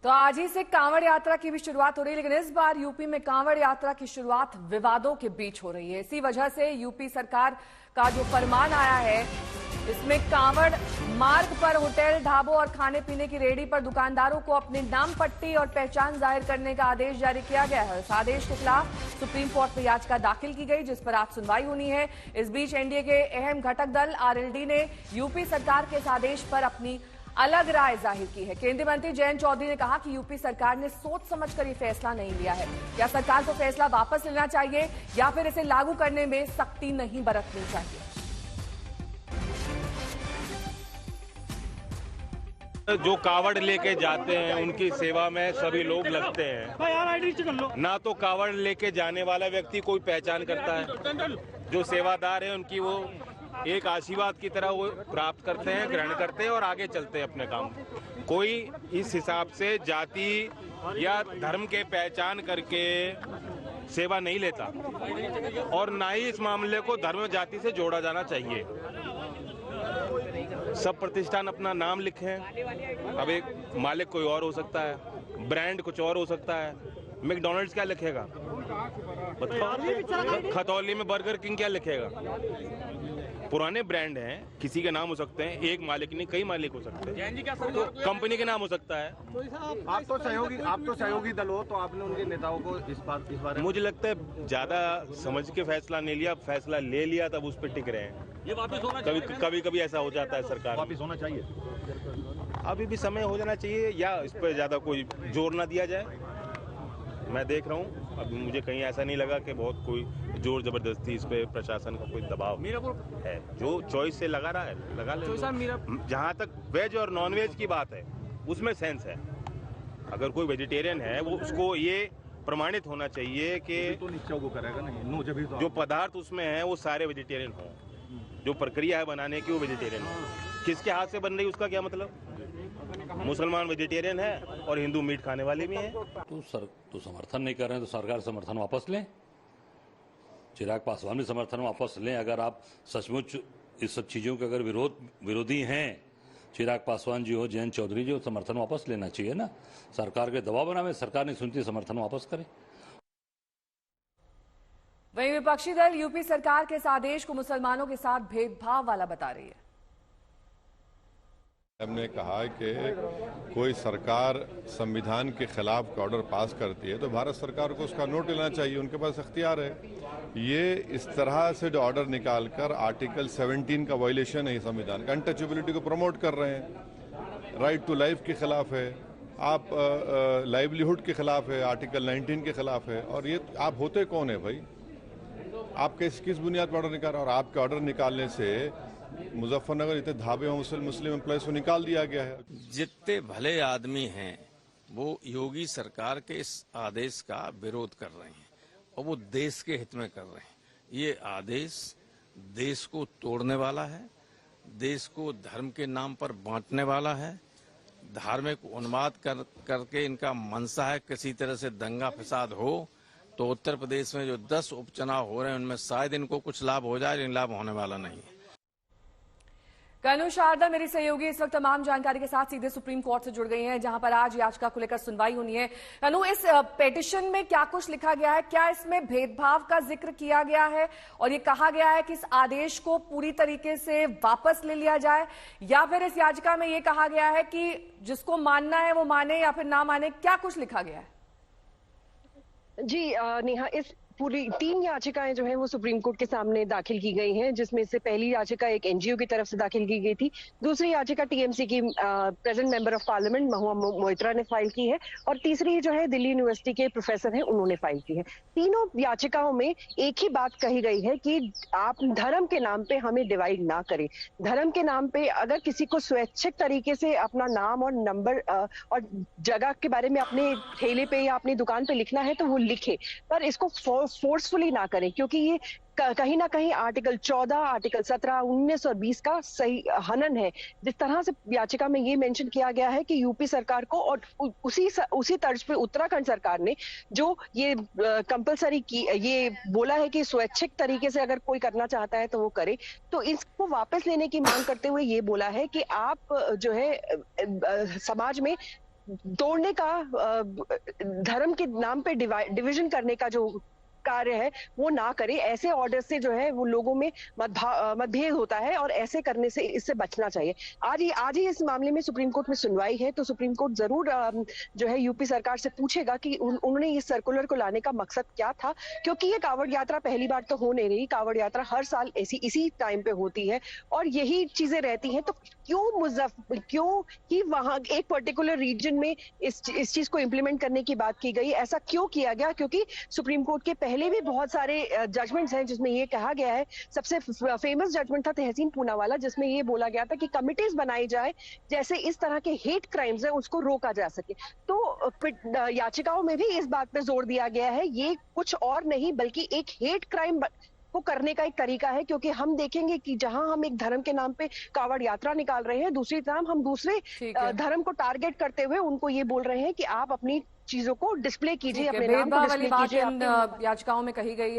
तो आज ही से कांवड़ यात्रा की भी शुरुआत हो रही है, लेकिन इस बार यूपी में कांवड़ यात्रा की शुरुआत विवादों के बीच हो रही है। इसी वजह से यूपी सरकार का जो फरमान आया है, इसमें कांवड़ मार्ग पर होटल, ढाबों और खाने पीने की रेहड़ी पर दुकानदारों को अपनी नाम पट्टी और पहचान जाहिर करने का आदेश जारी किया गया है। इस आदेश के खिलाफ सुप्रीम कोर्ट में याचिका दाखिल की गई, जिस पर आज सुनवाई होनी है। इस बीच एनडीए के अहम घटक दल आरएलडी ने यूपी सरकार के इस आदेश पर अपनी अलग राय जाहिर की है। केंद्रीय मंत्री जयंत चौधरी ने कहा कि यूपी सरकार ने सोच समझकर ये फैसला नहीं लिया है। क्या सरकार को फैसला वापस लेना चाहिए या फिर इसे लागू करने में सख्ती नहीं बरतनी चाहिए? जो कावड़ लेके जाते हैं उनकी सेवा में सभी लोग लगते हैं। ना तो कावड़ लेके जाने वाला व्यक्ति कोई पहचान करता है, जो सेवादार है उनकी वो एक आशीर्वाद की तरह वो प्राप्त करते हैं, ग्रहण करते हैं और आगे चलते हैं अपने काम। कोई इस हिसाब से जाति या धर्म के पहचान करके सेवा नहीं लेता और ना ही इस मामले को धर्म जाति से जोड़ा जाना चाहिए। सब प्रतिष्ठान अपना नाम लिखें। अब एक मालिक कोई और हो सकता है, ब्रांड कुछ और हो सकता है। मैकडॉनल्ड्स क्या लिखेगा बताओ? खतौली में बर्गर किंग क्या लिखेगा? पुराने ब्रांड हैं, किसी के नाम हो सकते हैं, एक मालिक नहीं कई मालिक हो सकते हैं, तो कंपनी के नाम हो सकता है। आप तो सहयोगी दल हो, तो आपने उनके नेताओं को इस बारे मुझे लगता है ज्यादा समझ के फैसला नहीं लिया, फैसला ले लिया तब उस पर टिक रहे हैं। ये वापस होना चाहिए। कभी ऐसा हो जाता है, सरकार वापस होना चाहिए। अभी भी समय हो जाना चाहिए या इस पर ज्यादा कोई जोर ना दिया जाए। मैं देख रहा हूँ, अभी मुझे कहीं ऐसा नहीं लगा कि बहुत कोई जोर जबरदस्ती इस पे प्रशासन का कोई दबाव है। जो चॉइस से लगा रहा है लगा ले। जहाँ तक वेज और नॉन वेज की बात है उसमें सेंस है। अगर कोई वेजिटेरियन है वो उसको ये प्रमाणित होना चाहिए कि तो निश्चय को करेगा ना, तो जो पदार्थ उसमें है वो सारे वेजिटेरियन हो, जो प्रक्रिया है बनाने की वो वेजिटेरियन हो। किसके हाथ से बन रही उसका क्या मतलब? मुसलमान वेजिटेरियन है और हिंदू मीट खाने वाले भी हैं। तो समर्थन नहीं कर रहे हैं तो सरकार समर्थन वापस लें। चिराग पासवान भी समर्थन वापस लें। अगर आप सचमुच इस सब चीजों के अगर विरोधी हैं, चिराग पासवान जी हो, जयंत चौधरी जी हो, समर्थन वापस लेना चाहिए ना। सरकार के दबाव बनावे, सरकार नहीं सुनती, समर्थन वापस करे। वहीं विपक्षी दल यूपी सरकार के इस आदेश को मुसलमानों के साथ भेदभाव वाला बता रही है। हमने कहा कि कोई सरकार संविधान के खिलाफ ऑर्डर पास करती है तो भारत सरकार को उसका नोट लेना चाहिए, उनके पास अख्तियार है। ये इस तरह से जो ऑर्डर निकालकर आर्टिकल 17 का वायलेशन है संविधान का, अनटचेबिलिटी को प्रमोट कर रहे हैं, राइट टू लाइफ के खिलाफ है, आप लाइवलीहुड के खिलाफ है, आर्टिकल 19 के खिलाफ है। और ये आप होते कौन है भाई? आप किस बुनियाद पर ऑर्डर निकाल रहे हैं? और आपके ऑर्डर निकालने से मुजफ्फरनगर इतने ढाबे और मुस्लिम एम्प्लॉयज को निकाल दिया गया है। जितने भले आदमी हैं वो योगी सरकार के इस आदेश का विरोध कर रहे हैं और वो देश के हित में कर रहे हैं। ये आदेश देश को तोड़ने वाला है, देश को धर्म के नाम पर बांटने वाला है, धार्मिक उन्माद करके इनका मंशा है किसी तरह से दंगा फसाद हो। तो उत्तर प्रदेश में जो 10 उपचुनाव हो रहे हैं उनमें शायद इनको कुछ लाभ हो जाए, लेकिन लाभ होने वाला नहीं है। कनु शारदा मेरी सहयोगी इस वक्त तमाम जानकारी के साथ सीधे सुप्रीम कोर्ट से जुड़ गई हैं, जहां पर आज याचिका को लेकर सुनवाई होनी है। कनु, इस पेटिशन में क्या कुछ लिखा गया है? क्या इसमें भेदभाव का जिक्र किया गया है और ये कहा गया है कि इस आदेश को पूरी तरीके से वापस ले लिया जाए, या फिर इस याचिका में ये कहा गया है कि जिसको मानना है वो माने या फिर ना माने? क्या कुछ लिखा गया है? जी नेहा, इस पूरी 3 याचिकाएं जो है वो सुप्रीम कोर्ट के सामने दाखिल की गई हैं, जिसमें से पहली याचिका एक एनजीओ की तरफ से दाखिल की गई थी, दूसरी याचिका टीएमसी की present member of parliament Mahua Moitra ने फाइल की है, और तीसरी जो है दिल्ली यूनिवर्सिटी के प्रोफेसर हैं उन्होंने फाइल की है। तीनों याचिकाओं में एक ही बात कही गई है कि आप धर्म के नाम पे हमें डिवाइड ना करें। धर्म के नाम पे अगर किसी को स्वैच्छिक तरीके से अपना नाम और नंबर और जगह के बारे में अपने ठेले पे या अपनी दुकान पे लिखना है तो वो लिखे, पर इसको फोर्सफुली ना करें, क्योंकि ये कहीं ना कहीं आर्टिकल 14, आर्टिकल 17, 19 और 20 का सही हनन है। जिस तरह से याचिका में ये मेंशन किया गया है कि यूपी सरकार को और उसी तर्ज पे उत्तराखंड सरकार ने जो ये कंपलसरी की, ये बोला है कि स्वैच्छिक तरीके से अगर कोई करना चाहता है तो वो करे, तो इसको वापस लेने की मांग करते हुए ये बोला है कि आप जो है समाज में तोड़ने का, धर्म के नाम पे डिवीजन करने का जो कार्य है वो ना करे। ऐसे ऑर्डर से जो है वो लोगों में मतभेद होता है और ऐसे करने से इससे बचना चाहिए। आज ही इस मामले में सुप्रीम कोर्ट में सुनवाई है, तो सुप्रीम कोर्ट जरूर जो है यूपी सरकार से पूछेगा कि उन्होंने इस सर्कुलर को लाने का मकसद क्या था, क्योंकि ये कांवड़ यात्रा पहली बार तो हो नहीं रही। कांवड़ यात्रा हर साल इसी टाइम पे होती है और यही चीजें रहती हैं, तो क्यों ही वहां एक पर्टिकुलर रीजन में इस चीज को इम्प्लीमेंट करने की बात की गई, ऐसा क्यों किया गया? क्योंकि सुप्रीम कोर्ट के पहले भी बहुत सारे जजमेंट्स हैं जिसमें ये कहा गया है। सबसे फेमस जजमेंट था तहसीन पूनावाला, जिसमें ये बोला गया था कि कमिटीज बनाई जाए जैसे इस तरह के हेट क्राइम्स हैं उसको रोका जा सके। तो याचिकाओं में भी इस बात पे जोर दिया गया है, ये कुछ और नहीं बल्कि एक हेट क्राइम को करने का एक तरीका है। क्योंकि हम देखेंगे कि जहां हम एक धर्म के नाम पे कांवड़ यात्रा निकाल रहे हैं, दूसरी तरफ हम दूसरे धर्म को टारगेट करते हुए उनको ये बोल रहे हैं कि आप अपनी चीजों को डिस्प्ले कीजिए, अपने नाम को भेदभाव वाली डिस्प्ले बात कीजिए। इन याचिकाओं में कही गई है।